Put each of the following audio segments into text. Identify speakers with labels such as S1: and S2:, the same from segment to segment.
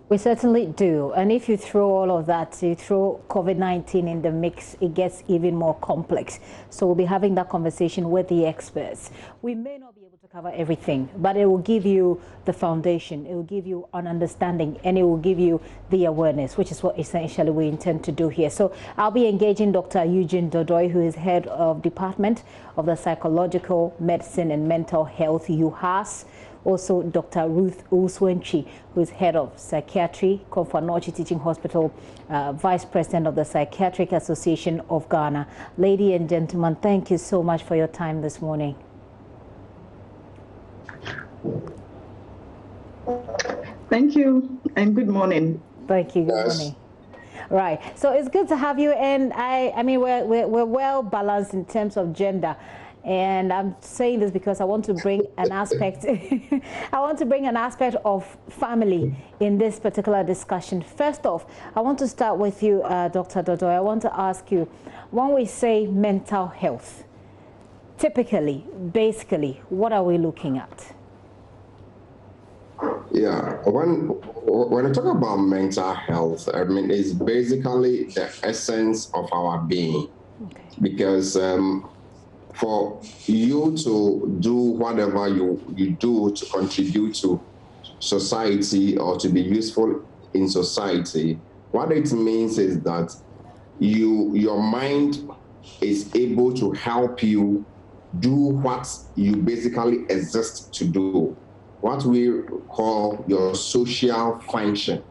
S1: We certainly do. And if you throw all of that, you throw COVID-19 in the mix, it gets even more complex. So we'll be having that conversation with the experts. We may not be able to cover everything, but it will give you the foundation. It will give you an understanding, and it will give you the awareness, which is what essentially we intend to do here. So I'll be engaging Dr. Eugene Dodoi, who is head of Department of the Psychological Medicine and Mental Health, UHAS. Also, Dr. Ruth Owusu-Antwi, who is head of psychiatry, Komfo-Anokye Teaching Hospital, vice president of the Psychiatric Association of Ghana. Ladies and gentlemen, thank you so much for your time this morning.
S2: Thank you, and good morning.
S1: Thank you. Good morning. Right. So it's good to have you, and I mean, we're well balanced in terms of gender. And I'm saying this because I want to bring an aspect I want to bring an aspect of family in this particular discussion. First off, I want to start with you, Dr. Dodoi. I want to ask you, when we say mental health, typically, basically, what are we looking at?
S3: Yeah, when I talk about mental health, I mean, it's basically the essence of our being. Okay. Because for you to do whatever you do to contribute to society or to be useful in society, what it means is that your mind is able to help you do what you basically exist to do, what we call your social function.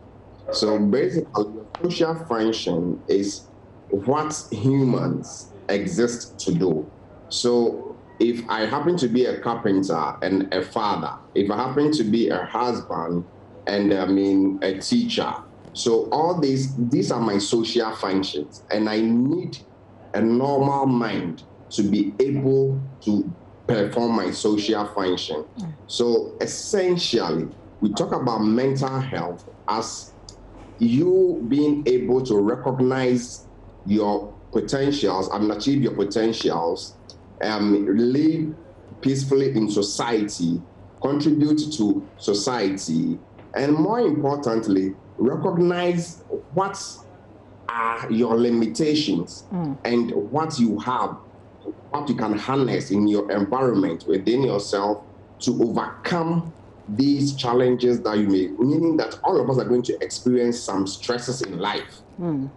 S3: So basically, your social function is what humans exist to do. So if I happen to be a carpenter and a father, if I happen to be a husband and a teacher, so all these are my social functions, and I need a normal mind to be able to perform my social function. So essentially, we talk about mental health as you being able to recognize your potentials and achieve your potentials, live peacefully in society, contribute to society, and more importantly, recognize what are your limitations and what you have, what you can harness in your environment within yourself to overcome these challenges that you may, meaning that all of us are going to experience some stresses in life.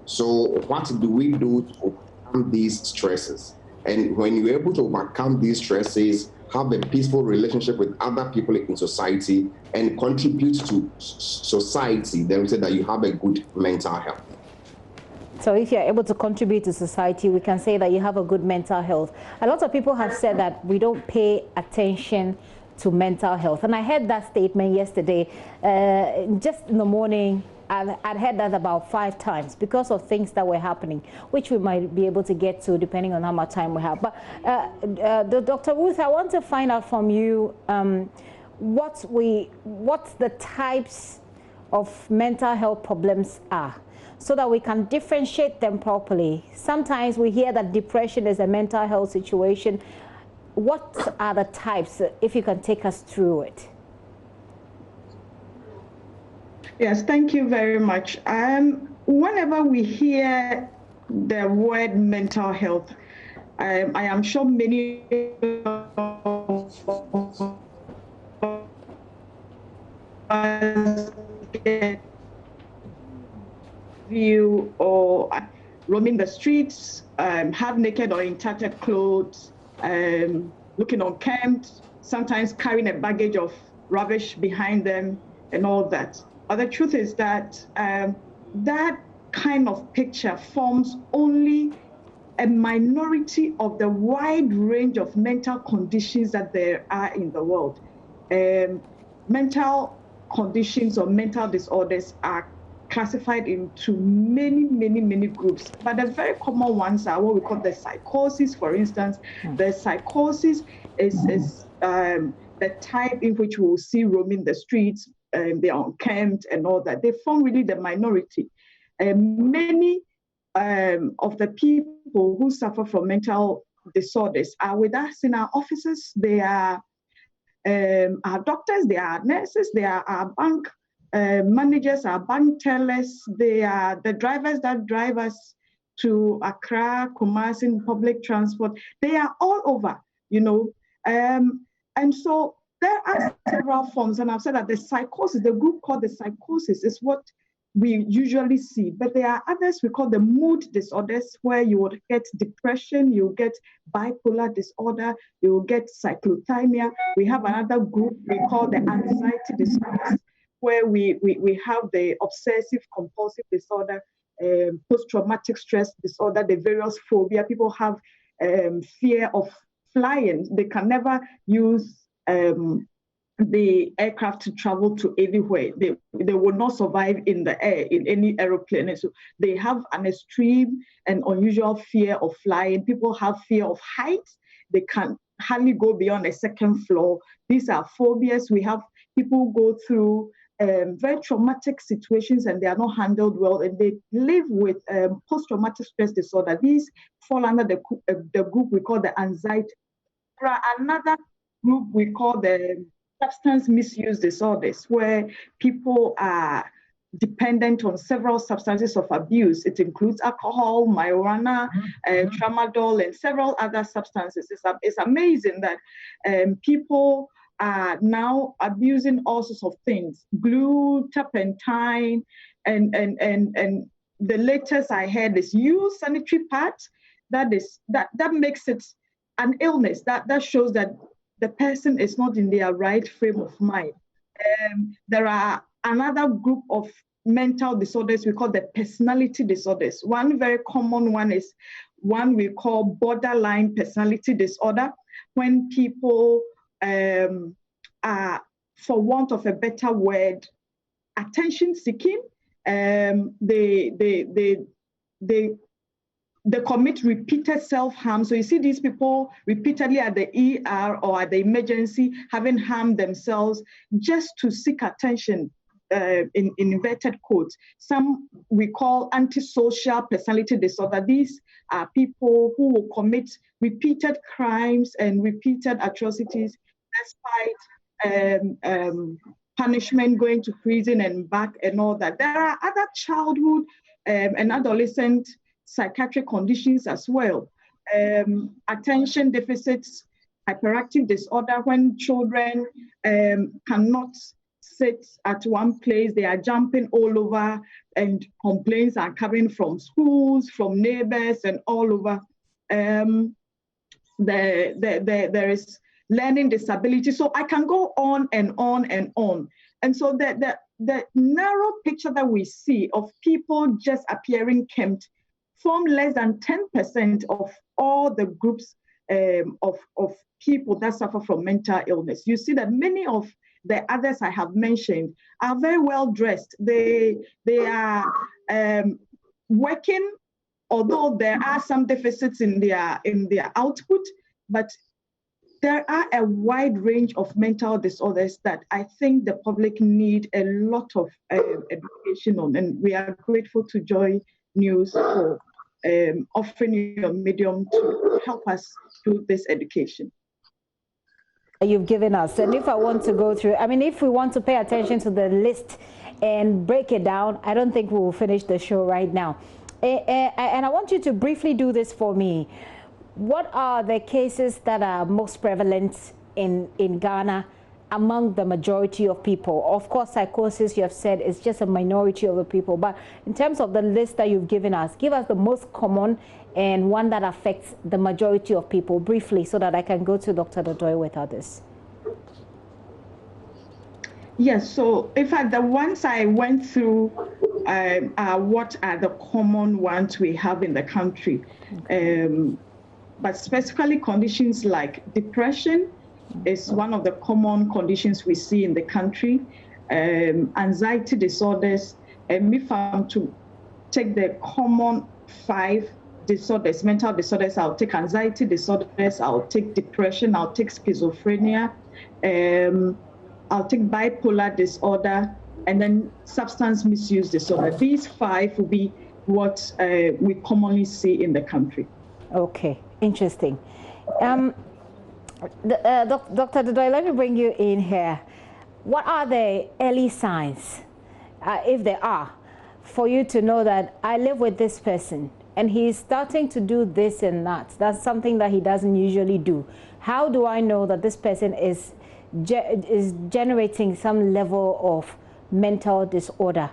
S3: So what do we do to overcome these stresses? And when you're able to overcome these stresses, have a peaceful relationship with other people in society, and contribute to society, then we say that you have a good mental health.
S1: So if you're able to contribute to society, we can say that you have a good mental health. A lot of people have said that we don't pay attention to mental health. And I heard that statement yesterday, just in the morning. I'd heard that about 5 times because of things that were happening, which we might be able to get to depending on how much time we have. But Dr. Ruth, I want to find out from you what the types of mental health problems are, so that we can differentiate them properly. Sometimes we hear that depression is a mental health situation. What are the types, if you can take us through it?
S2: Yes, thank you very much. Whenever we hear the word mental health, I am sure many of us get view or roaming the streets, half naked or in tattered clothes, looking unkempt, sometimes carrying a baggage of rubbish behind them and all that. But the truth is that that kind of picture forms only a minority of the wide range of mental conditions that there are in the world. Mental conditions or mental disorders are classified into many groups, but the very common ones are what we call the psychosis. For instance, the psychosis is the type in which we will see roaming the streets, they are unkempt and all that. They form really the minority. Many of the people who suffer from mental disorders are with us in our offices. They are our doctors, they are nurses, they are our bank managers are bank tellers. They are the drivers that drive us to Accra, Kumasi, in public transport. They are all over, and so there are several forms, and I've said that the psychosis, the group called the psychosis, is what we usually see. But there are others we call the mood disorders, where you would get depression, you get bipolar disorder, you will get cyclothymia. We have another group we call the anxiety disorders, where we have the obsessive compulsive disorder, post-traumatic stress disorder, the various phobia. People have fear of flying. They can never use the aircraft to travel to anywhere. They will not survive in the air, in any aeroplane. And so they have an extreme and unusual fear of flying. People have fear of heights. They can hardly go beyond a second floor. These are phobias. We have people go through very traumatic situations and they are not handled well, and they live with post-traumatic stress disorder. These fall under the group we call the anxiety. There are another group we call the substance misuse disorders, where people are dependent on several substances of abuse. It includes alcohol, marijuana, tramadol, and several other substances. It's amazing that people are now abusing all sorts of things, glue, turpentine, and the latest I heard is use sanitary pads. That makes it an illness. That shows that the person is not in their right frame of mind. There are another group of mental disorders we call the personality disorders. One very common one is one we call borderline personality disorder, when people are, for want of a better word, attention seeking. They commit repeated self-harm. So you see these people repeatedly at the ER or at the emergency having harmed themselves just to seek attention, in inverted quotes. Some we call antisocial personality disorder. These are people who will commit repeated crimes and repeated atrocities despite punishment, going to prison and back and all that. There are other childhood and adolescent psychiatric conditions as well. Attention deficits, hyperactive disorder, when children cannot sit at one place, they are jumping all over, and complaints are coming from schools, from neighbors, and all over. There is learning disability. So I can go on and on and on. And so the narrow picture that we see of people just appearing kempt form less than 10% of all the groups of people that suffer from mental illness. You see that many of the others I have mentioned are very well dressed. They are working, although there are some deficits in their output, but there are a wide range of mental disorders that I think the public need a lot of education on, and we are grateful to JoyNews for offering your medium to help us do this education
S1: you've given us. And if I want to go through, if we want to pay attention to the list and break it down, I don't think we will finish the show right now. And I want you to briefly do this for me. What are the cases that are most prevalent in Ghana among the majority of people? Of course, psychosis, you have said, is just a minority of the people. But in terms of the list that you've given us, give us the most common and one that affects the majority of people briefly, so that I can go to Dr. Dodoy with others.
S2: Yes, so in fact, the ones I went through are what are the common ones we have in the country. But specifically conditions like depression is one of the common conditions we see in the country. Anxiety disorders, and if I'm to take the common 5 disorders, mental disorders, I'll take anxiety disorders, I'll take depression, I'll take schizophrenia, I'll take bipolar disorder, and then substance misuse disorder. These 5 will be what we commonly see in the country.
S1: Okay, interesting. Dr. Dodoy, let me bring you in here. What are the early signs if there are, for you to know that I live with this person and he's starting to do this and that. That's something that he doesn't usually do. How do I know that this person is generating some level of mental disorder?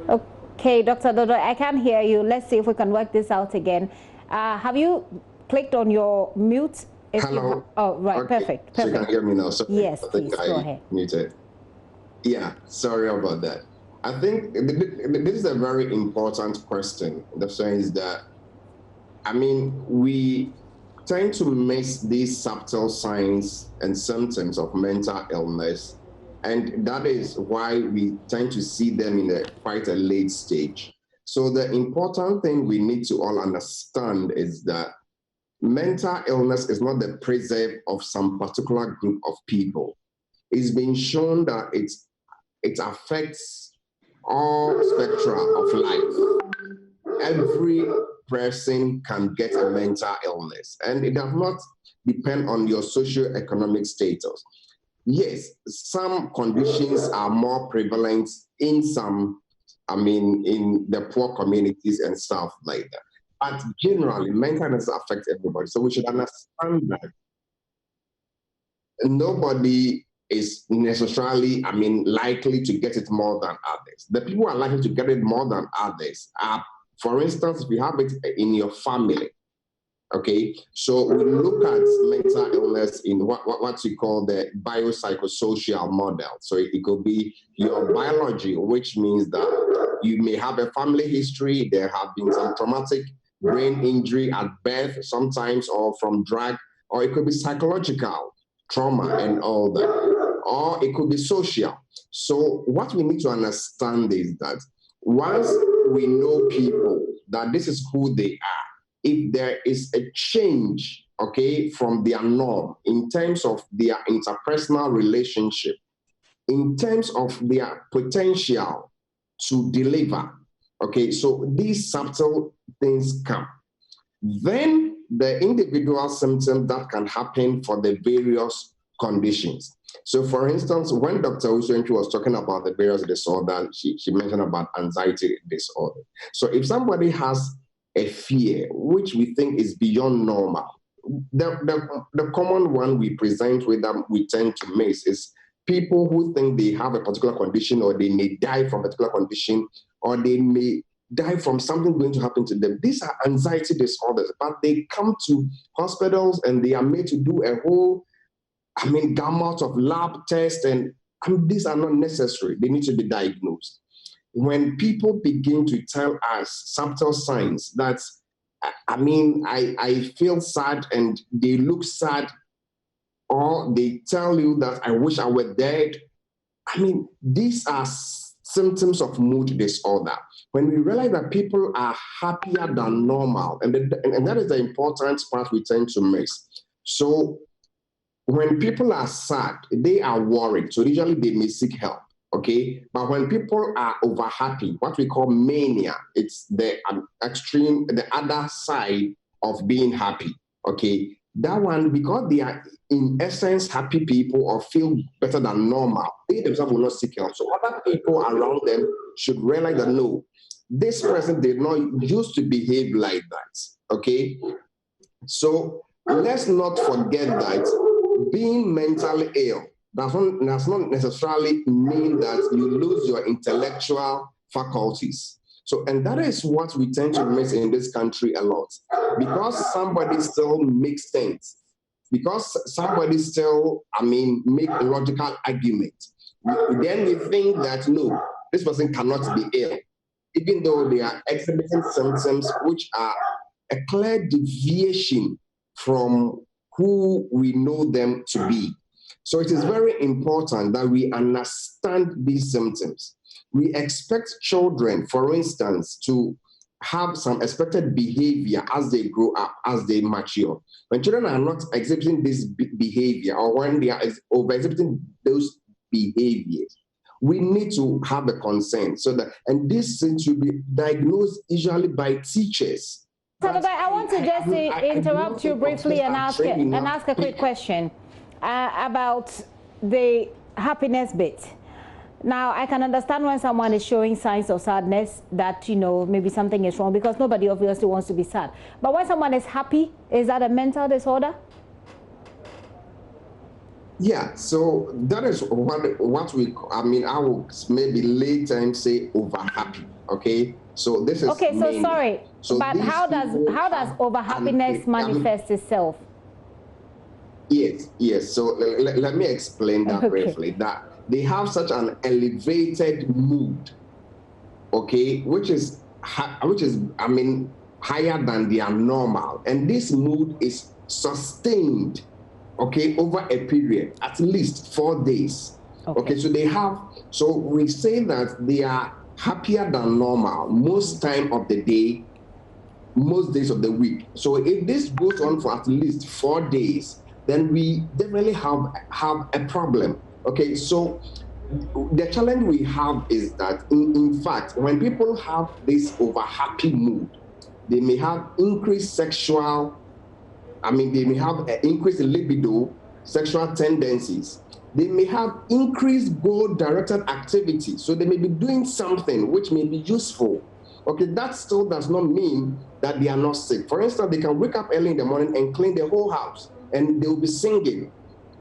S1: Okay, Dr. Dodo, I can't hear you. Let's see if we can work this out again. Have you clicked on your mute?
S3: Hello.
S1: Oh, right.
S3: Okay.
S1: Perfect.
S3: So you can hear me now. Sorry.
S1: Yes, please. Go ahead.
S3: Muted. Yeah, sorry about that. I think this is a very important question in the sense that, I mean, we tend to miss these subtle signs and symptoms of mental illness, and that is why we tend to see them in quite a late stage. So the important thing we need to all understand is that mental illness is not the preserve of some particular group of people. It's been shown that it affects all spectra of life. Every person can get a mental illness, and it does not depend on your socio-economic status. Yes, some conditions are more prevalent in some, in the poor communities and stuff like that. But generally, mental illness affects everybody. So we should understand that nobody is necessarily, likely to get it more than others. The people who are likely to get it more than others are, for instance, if you have it in your family, okay? So we look at mental illness in what we call the biopsychosocial model. So it could be your biology, which means that you may have a family history, there have been some traumatic brain injury at birth sometimes, or from drug, or it could be psychological trauma and all that, or it could be social. So what we need to understand is that once we know people, that this is who they are, if there is a change, okay, from their norm in terms of their interpersonal relationship, in terms of their potential to deliver, okay, so these subtle things come. Then the individual symptoms that can happen for the various conditions. So for instance, when Dr. Owusu-Antwi was talking about the various disorders, she mentioned about anxiety disorder. So if somebody has a fear, which we think is beyond normal, the common one we present with them, we tend to miss is people who think they have a particular condition, or they may die from a particular condition, or they may die from something going to happen to them. These are anxiety disorders, but they come to hospitals and they are made to do a whole, gamut of lab tests, and these are not necessary. They need to be diagnosed. When people begin to tell us subtle signs that, I feel sad, and they look sad, or they tell you that I wish I were dead, these are symptoms of mood disorder. When we realize that people are happier than normal, and that is the important part we tend to miss. So when people are sad, they are worried. So usually they may seek help, okay? But when people are over happy, what we call mania, it's the extreme, the other side of being happy, okay? That one, because they are in essence happy people or feel better than normal, they themselves will not seek help. So other people around them should realize that no, this person did not used to behave like that, okay? So let's not forget that being mentally ill does not necessarily mean that you lose your intellectual faculties. So, and that is what we tend to miss in this country a lot. Because somebody still makes sense, because somebody still, make a logical argument, then we think that no, this person cannot be ill, even though they are exhibiting symptoms which are a clear deviation from who we know them to be. So it is very important that we understand these symptoms. We expect children, for instance, to have some expected behavior as they grow up, as they mature. When children are not exhibiting this behavior, or when they are over-exhibiting those behaviors, we need to have a concern. So that, and this thing should be diagnosed usually by teachers,
S1: I want to just interrupt you briefly and ask a quick question about the happiness bit. Now, I can understand when someone is showing signs of sadness that, you know, maybe something is wrong, because nobody obviously wants to be sad. But when someone is happy, is that a mental disorder?
S3: Yeah, so that is what we, I mean, I will maybe later and say over happy, okay? So this is
S1: okay, so sorry, but how does over happiness manifest itself?
S3: Yes, so let me explain that briefly. That they have such an elevated mood, okay, which is I mean higher than their normal, and this mood is sustained, okay, over a period at least 4 days. Okay, so we say that they are happier than normal most time of the day, most days of the week. So if this goes on for at least 4 days, then we definitely have a problem. Okay, so the challenge we have is that, in fact, when people have this over happy mood, they may have increased sexual, they may have an increased libido, sexual tendencies. They may have increased goal-directed activity. So they may be doing something which may be useful. Okay, that still does not mean that they are not sick. For instance, they can wake up early in the morning and clean the whole house, and they will be singing.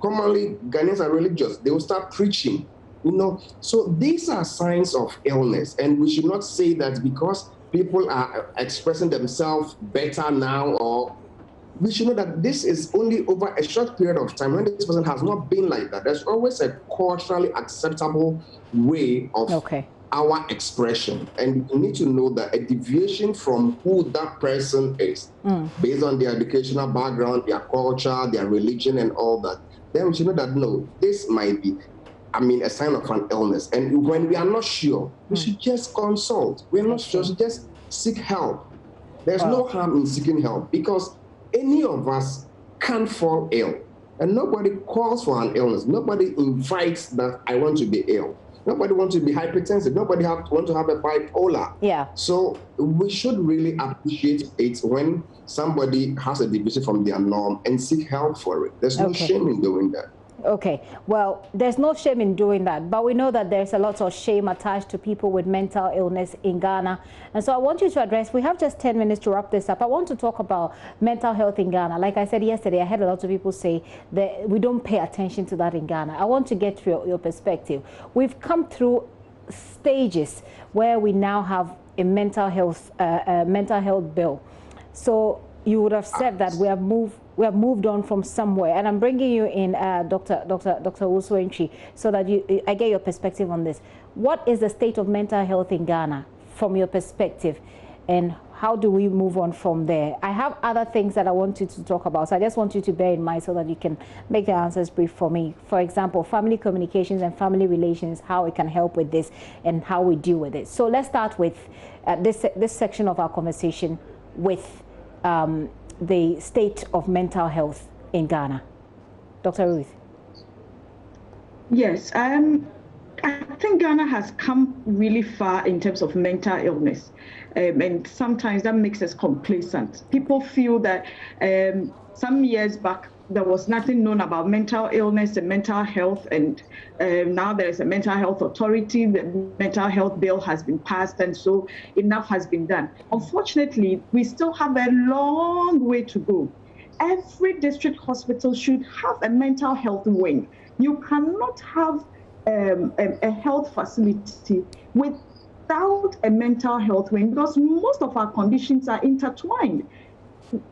S3: Commonly, Ghanaians are religious. They will start preaching, you know. So these are signs of illness, and we should not say that because people are expressing themselves better now, or we should know that this is only over a short period of time. When this person has not been like that, there's always a culturally acceptable way of our expression. And you need to know that a deviation from who that person is, based on their educational background, their culture, their religion, and all that, then we should know that, no, this might be, a sign of an illness. And when we are not sure, we should just consult. We're not sure, so just seek help. There's no harm in seeking help, because any of us can fall ill, and nobody calls for an illness. Nobody invites that I want to be ill. Nobody wants to be hypertensive. Nobody want to have a bipolar. Yeah. So we should really appreciate it when somebody has a deviation from their norm and seek help for it. There's no shame in doing that.
S1: Okay, well, there's no shame in doing that, but we know that there's a lot of shame attached to people with mental illness in Ghana. And so I want you to address, we have just 10 minutes to wrap this up. I want to talk about mental health in Ghana. Like I said yesterday, I had a lot of people say that we don't pay attention to that in Ghana. I want to get your perspective. We've come through stages where we now have a mental health bill. So you would have said that we have moved on from somewhere, and I'm bringing you in, Dr. Owusu-Antwi, so that I get your perspective on this. What is the state of mental health in Ghana from your perspective, and how do we move on from there? I have other things that I want you to talk about, so I just want you to bear in mind so that you can make the answers brief for me. For example, family communications and family relations, how it can help with this and how we deal with it. So let's start with this section of our conversation with the state of mental health in Ghana. Dr. Ruth.
S2: Yes, I think Ghana has come really far in terms of mental illness, and sometimes that makes us complacent. People feel that some years back there was nothing known about mental illness and mental health, and now there is a mental health authority. The mental health bill has been passed, and so enough has been done. Unfortunately, we still have a long way to go. Every district hospital should have a mental health wing. You cannot have a health facility without a mental health wing, because most of our conditions are intertwined.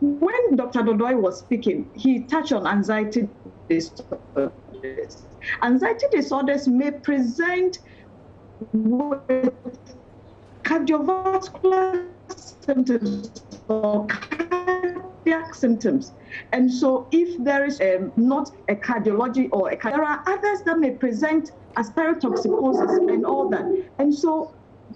S2: When Dr. Dodoi was speaking, he touched on anxiety disorders. Anxiety disorders may present with cardiovascular symptoms or cardiac symptoms. And so if there is not a cardiology or there are others that may present as perotoxicosis and all that. And so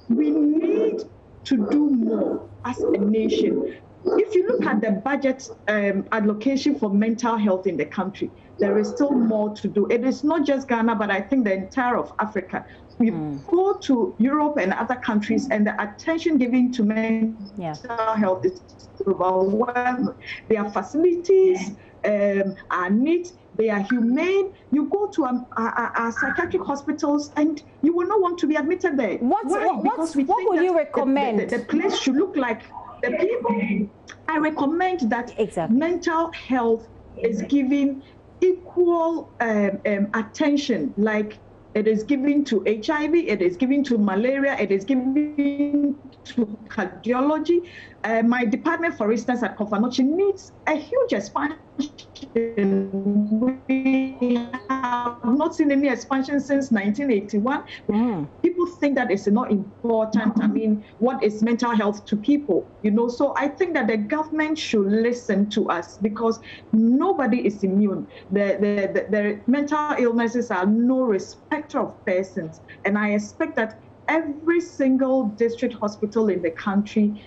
S2: we need to do more as a nation. If you look at the budget allocation for mental health in the country, there is still more to do. It is not just Ghana, but I think the entire of Africa. We go to Europe and other countries, and the attention given to mental health is overwhelming. Their facilities are neat, they are humane. You go to our psychiatric hospitals, and you will not want to be admitted there.
S1: What would you recommend?
S2: The place should look like the people. I recommend that mental health is given equal attention, like it is given to HIV, it is given to malaria, it is given to cardiology. My department, for instance, at Kofanochi needs a huge expansion. We have not seen any expansion since 1981. People think that it's not important. I mean, what is mental health to people? You know, so I think that the government should listen to us, because nobody is immune. The mental illnesses are no respecter of persons, and I expect that every single district hospital in the country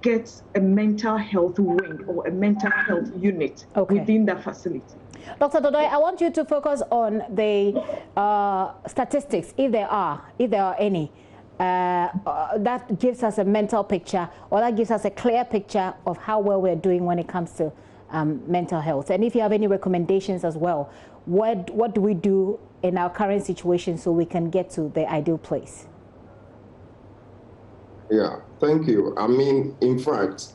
S2: gets a mental health wing or a mental health unit within the facility.
S1: Dr. Dodoi, I want you to focus on the statistics, if there are any, that gives us a mental picture, or that gives us a clear picture of how well we're doing when it comes to mental health. And if you have any recommendations as well, what do we do in our current situation so we can get to the ideal place?
S3: Yeah, thank you. I mean, in fact,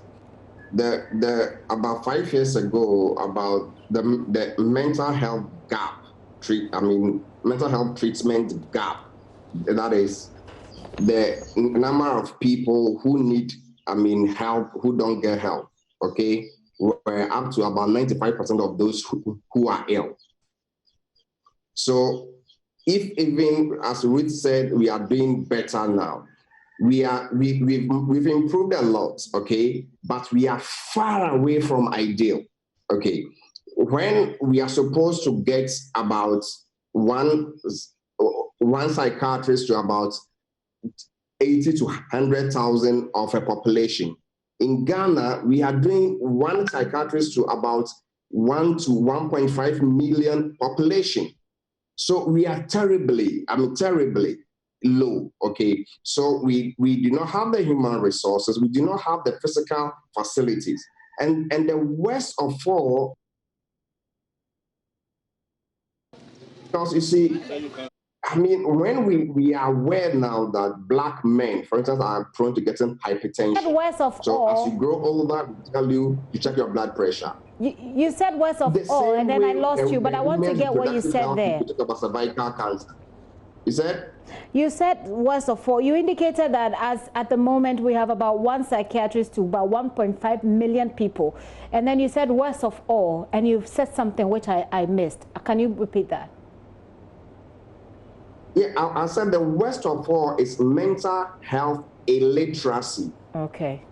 S3: about 5 years ago, about the mental health gap, mental health treatment gap, that is the number of people who need, help, who don't get help, okay, we're up to about 95% of those who are ill. So if even, as Ruth said, we are doing better now, we've improved a lot, okay, but we are far away from ideal, okay. When we are supposed to get about one psychiatrist to about 80 to 100,000 of a population, in Ghana we are doing one psychiatrist to about 1 to 1.5 million population. So we are terribly low, okay? So we do not have the human resources, we do not have the physical facilities. And the worst of all, because you see, when we are aware now that Black men, for instance, are prone to getting hypertension.
S1: Worst of
S3: so
S1: all,
S3: as you grow older, we tell you to check your blood pressure.
S1: You said worst of all, and then I lost you, but I want to get what you said there.
S3: Talk about cervical cancer. You said?
S1: You said worst of all. You indicated that as at the moment we have about one psychiatrist to about 1.5 million people. And then you said worst of all, and you've said something which I missed. Can you repeat that?
S3: Yeah, I said the worst of all is mental health illiteracy.
S1: Okay.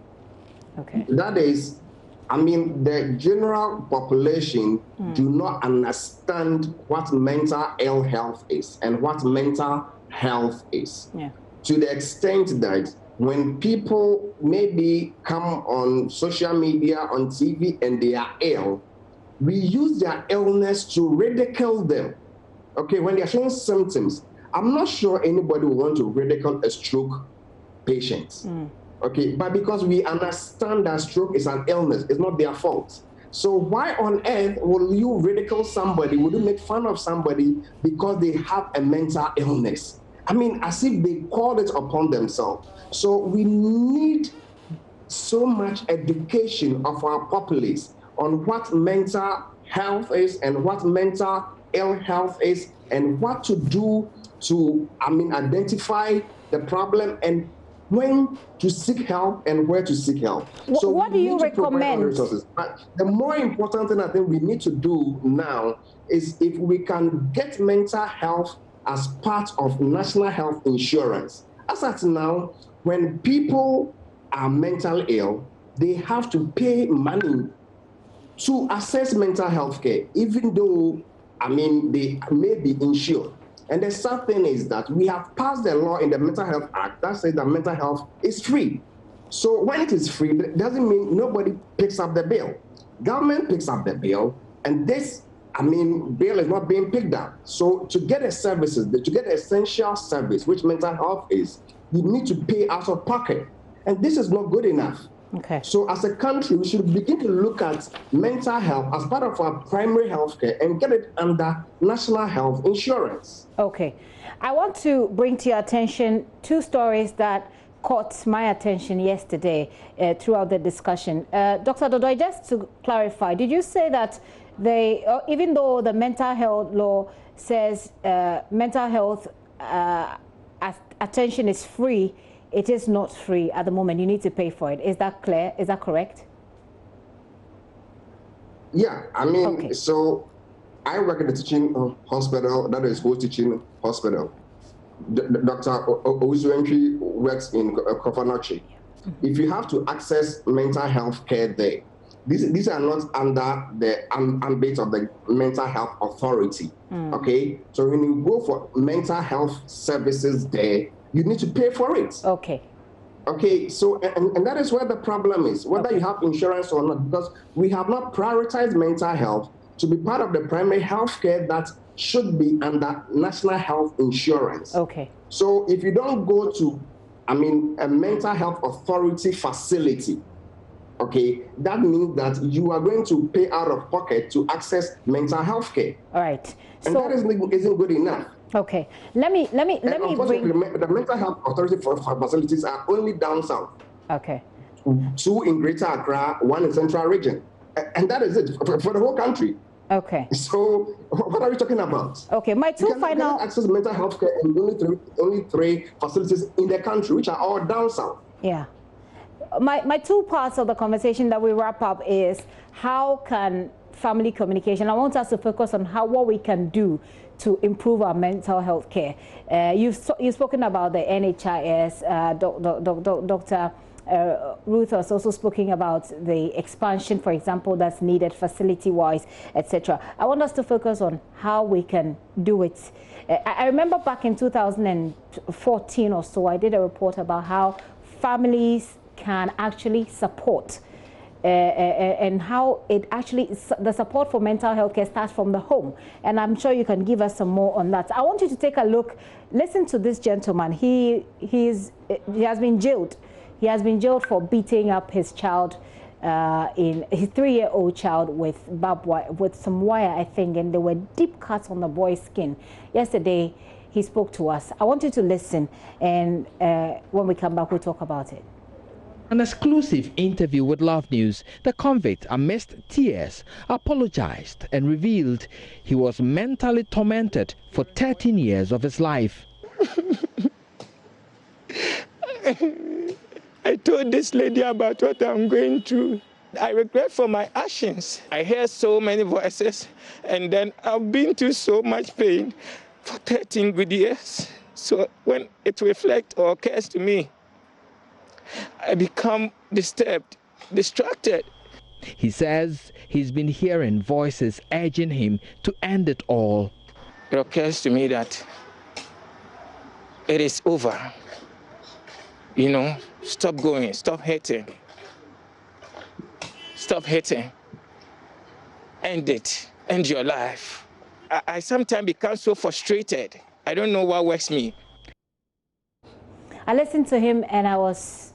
S1: Okay.
S3: That is, the general population do not understand what mental ill health is and what mental health is.
S1: Yeah.
S3: To the extent that when people maybe come on social media, on TV, and they are ill, we use their illness to ridicule them. Okay, when they are showing symptoms, I'm not sure anybody will want to ridicule a stroke patient. Okay, but because we understand that stroke is an illness, it's not their fault. So why on earth will you ridicule somebody, will you make fun of somebody because they have a mental illness? As if they called it upon themselves. So we need so much education of our populace on what mental health is and what mental ill health is and what to do to, identify the problem and when to seek help and where to seek help. So
S1: what do you recommend?
S3: Resources. But the more important thing I think we need to do now is if we can get mental health as part of national health insurance. As at now, when people are mentally ill, they have to pay money to access mental health care, even though, they may be insured. And the sad thing is that we have passed the law in the Mental Health Act that says that mental health is free. So when it is free, it doesn't mean nobody picks up the bill. Government picks up the bill, and this, bill is not being picked up. So to get the services, to get the essential service, which mental health is, you need to pay out of pocket. And this is not good enough.
S1: Okay.
S3: So as a country, we should begin to look at mental health as part of our primary health care and get it under national health insurance.
S1: Okay. I want to bring to your attention two stories that caught my attention yesterday throughout the discussion. Dr. Dodoi, just to clarify, did you say that even though the mental health law says mental health attention is free, it is not free at the moment? You need to pay for it. Is that clear? Is that correct?
S3: Yeah, so I work at a teaching hospital, that is whole teaching hospital. Dr. Owusu-Antwi works in Kofanachi. If you have to access mental health care there, these are not under the ambit of the mental health authority. Okay, so when you go for mental health services there, you need to pay for it. Okay, so and that is where the problem is, whether you have insurance or not, because we have not prioritized mental health to be part of the primary health care that should be under national health insurance.
S1: Okay.
S3: So if you don't go to, a mental health authority facility, okay, that means that you are going to pay out of pocket to access mental health care.
S1: All right.
S3: And that isn't good enough.
S1: Okay. Let me bring...
S3: The mental health authority for facilities are only down south.
S1: Okay.
S3: 2 in Greater Accra, 1 in Central Region. And that is it for the whole country.
S1: Okay.
S3: So what are we talking about?
S1: Okay, my two final...
S3: access mental health care in only three facilities in the country, which are all down south.
S1: Yeah. My two parts of the conversation that we wrap up is how can family communication, I want us to focus on what we can do to improve our mental health care. You've spoken about the NHIS, Dr. Ruth has also spoken about the expansion, for example, that's needed facility-wise, etc. I want us to focus on how we can do it. I remember back in 2014 or so, I did a report about how families can actually support and how it actually, the support for mental health care starts from the home. And I'm sure you can give us some more on that. I want you to take a look, listen to this gentleman. He has been jailed. He has been jailed for beating up his child, his 3-year-old child with barbed wire, with some wire, I think, and there were deep cuts on the boy's skin. Yesterday, he spoke to us. I want you to listen, and when we come back, we'll talk about it.
S4: An exclusive interview with Love News, the convict, amidst tears, apologized and revealed he was mentally tormented for 13 years of his life.
S5: I told this lady about what I'm going through. I regret for my actions. I hear so many voices, and then I've been through so much pain for 13 good years. So when it reflects or occurs to me, I become disturbed, distracted.
S4: He says he's been hearing voices urging him to end it all.
S5: It occurs to me that it is over. You know, stop going, stop hating. Stop hating. End it. End your life. I sometimes become so frustrated. I don't know what works me.
S1: I listened to him and I was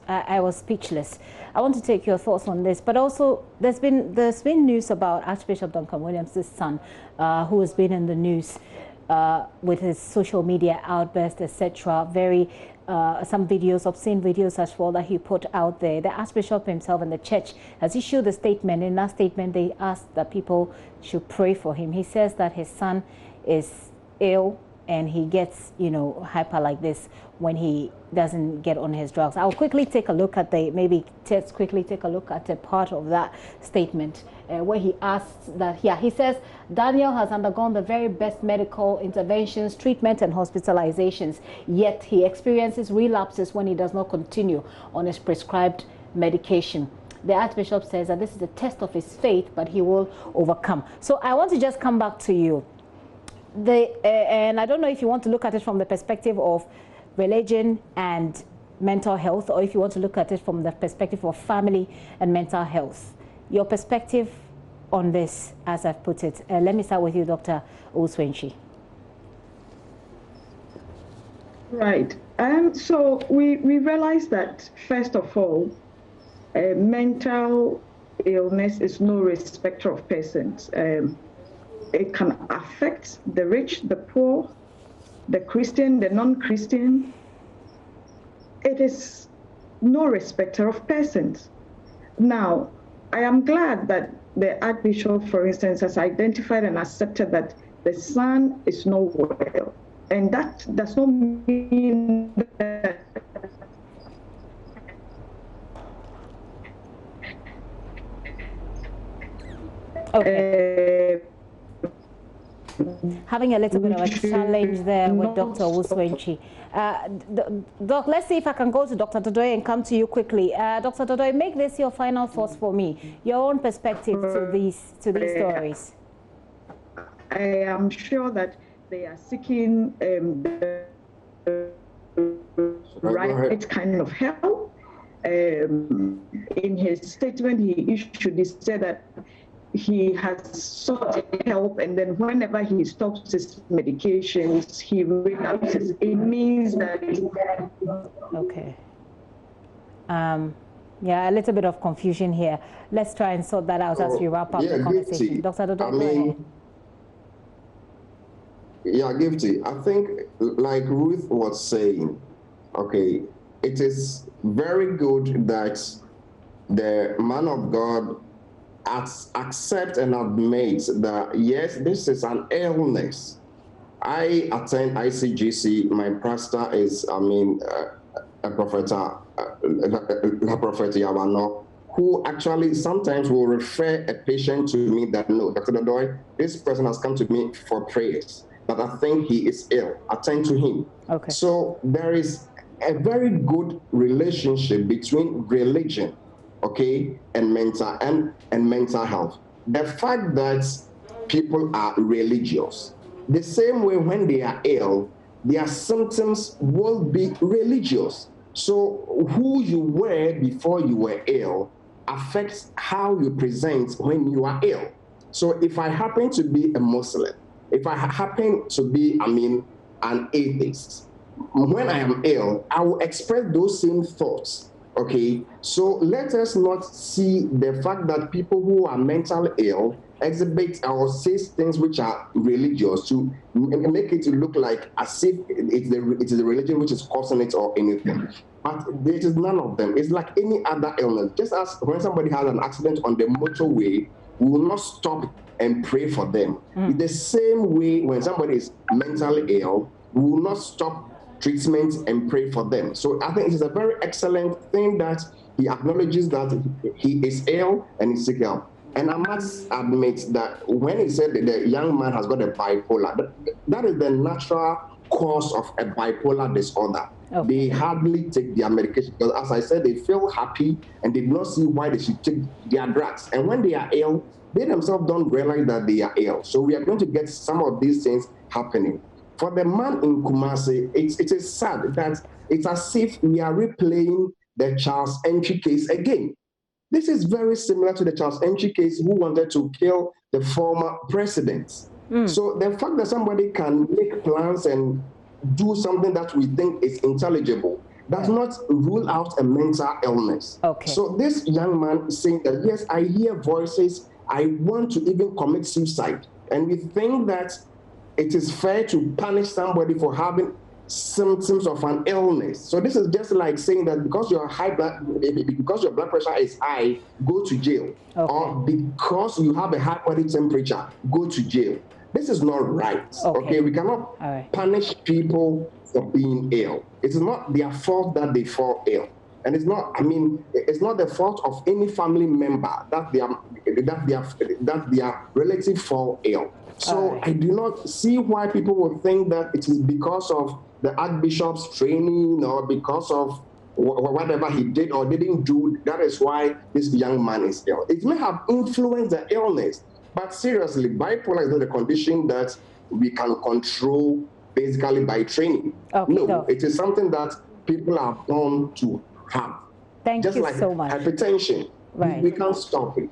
S1: speechless. I want to take your thoughts on this, but also there's been news about Archbishop Duncan Williams' son, who has been in the news with his social media outbursts, etc. Some videos, obscene videos as well, that he put out there. The Archbishop himself and the church has issued a statement. In that statement, they asked that people should pray for him. He says that his son is ill and he gets, hyper like this when he doesn't get on his drugs. I'll quickly take a look at a part of that statement where he asks that, he says, Daniel has undergone the very best medical interventions, treatment and hospitalizations, yet he experiences relapses when he does not continue on his prescribed medication. The Archbishop says that this is a test of his faith, but he will overcome. So I want to just come back to you. And I don't know if you want to look at it from the perspective of religion and mental health, or if you want to look at it from the perspective of family and mental health. Your perspective on this, as I've put it. Let me start with you, Dr. Owusu-Antwi.
S2: Right. So we realize that, first of all, mental illness is no respecter of persons. It can affect the rich, the poor, the Christian, the non-Christian. It is no respecter of persons. Now, I am glad that the Archbishop, for instance, has identified and accepted that the son is not well. And that does not mean that
S1: having a little bit of a challenge there with Dr. Owusu-Antwi. Doc, let's see if I can go to Dr. Dodoy and come to you quickly. Dr. Dodoy, make this your final thoughts for me, your own perspective to these stories.
S2: I am sure that they are seeking the right kind of help. In his statement, he issued, he said that he has sought help, and then whenever he stops his medications, he relapses. It means that...
S1: Okay. Yeah, a little bit of confusion here. Let's try and sort that out as we wrap up the conversation. Dr. Dodo, go ahead.
S3: Yeah, Gifty, I think, like Ruth was saying, okay, it is very good that the man of God accept and admit that, yes, this is an illness. I attend ICGC. My pastor is, a prophet Yawano, who actually sometimes will refer a patient to me that, no, Dr. Dodoy, this person has come to me for prayers, but I think he is ill. Attend to him.
S1: Okay.
S3: So there is a very good relationship between religion, okay, and mental health. The fact that people are religious, the same way when they are ill, their symptoms will be religious. So who you were before you were ill affects how you present when you are ill. So if I happen to be a Muslim, if I happen to be, an atheist, when I am ill, I will express those same thoughts. Okay, so let us not see the fact that people who are mentally ill exhibit or say things which are religious to make it look like as if it's the religion which is causing it or anything. But it is none of them. It's like any other illness. Just as when somebody has an accident on the motorway, we will not stop and pray for them. In the same way, when somebody is mentally ill, we will not stop treatment and pray for them. So I think it is a very excellent thing that he acknowledges that he is ill and he's seeking help. And I must admit that when he said that the young man has got a bipolar, that is the natural cause of a bipolar disorder. Okay. They hardly take their medication because, as I said, they feel happy and they do not see why they should take their drugs. And when they are ill, they themselves don't realize that they are ill. So we are going to get some of these things happening. For the man in Kumasi, it is sad that it's as if we are replaying the Charles Antwi case again. This is very similar to the Charles Antwi case who wanted to kill the former president. So the fact that somebody can make plans and do something that we think is intelligible does not rule out a mental illness. Okay. So this young man is saying that, yes, I hear voices, I want to even commit suicide. And we think that it is fair to punish somebody for having symptoms of an illness. So this is just like saying that because your blood pressure is high, go to jail. Okay. Or because you have a high body temperature, go to jail. This is not right. Okay, we cannot punish people for being ill. It is not their fault that they fall ill. And it's not, it's not the fault of any family member that their relative fall ill. So I do not see why people would think that it is because of the Archbishop's training or because of whatever he did or didn't do. That is why this young man is ill. It may have influenced the illness, but seriously, bipolar is not a condition that we can control basically by training. Okay, no, it is something that people are born to have.
S1: Thank you so much.
S3: Hypertension, we can't stop it.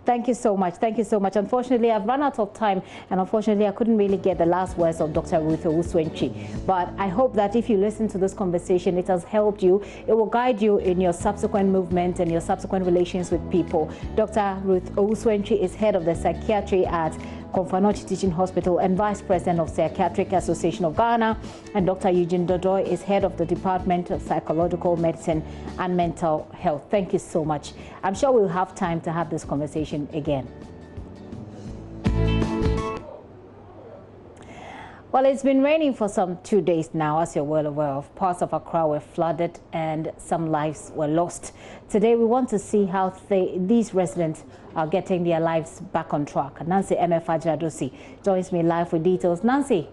S1: Thank you so much. Thank you so much. Unfortunately, I've run out of time, and unfortunately, I couldn't really get the last words of Dr. Ruth Owusu-Antwi. But I hope that if you listen to this conversation, it has helped you. It will guide you in your subsequent movement and your subsequent relations with people. Dr. Ruth Owusu-Antwi is head of the psychiatry at Komfo-Anokye Teaching Hospital and Vice President of Psychiatric Association of Ghana, and Dr. Eugene Dodoi is Head of the Department of Psychological Medicine and Mental Health. Thank you so much. I'm sure we'll have time to have this conversation again. Well, it's been raining for some 2 days now, as you're well aware of. Parts of Accra were flooded and some lives were lost. Today, we want to see how these residents are getting their lives back on track. Nancy M.F. Ajadosi joins me live with details. Nancy.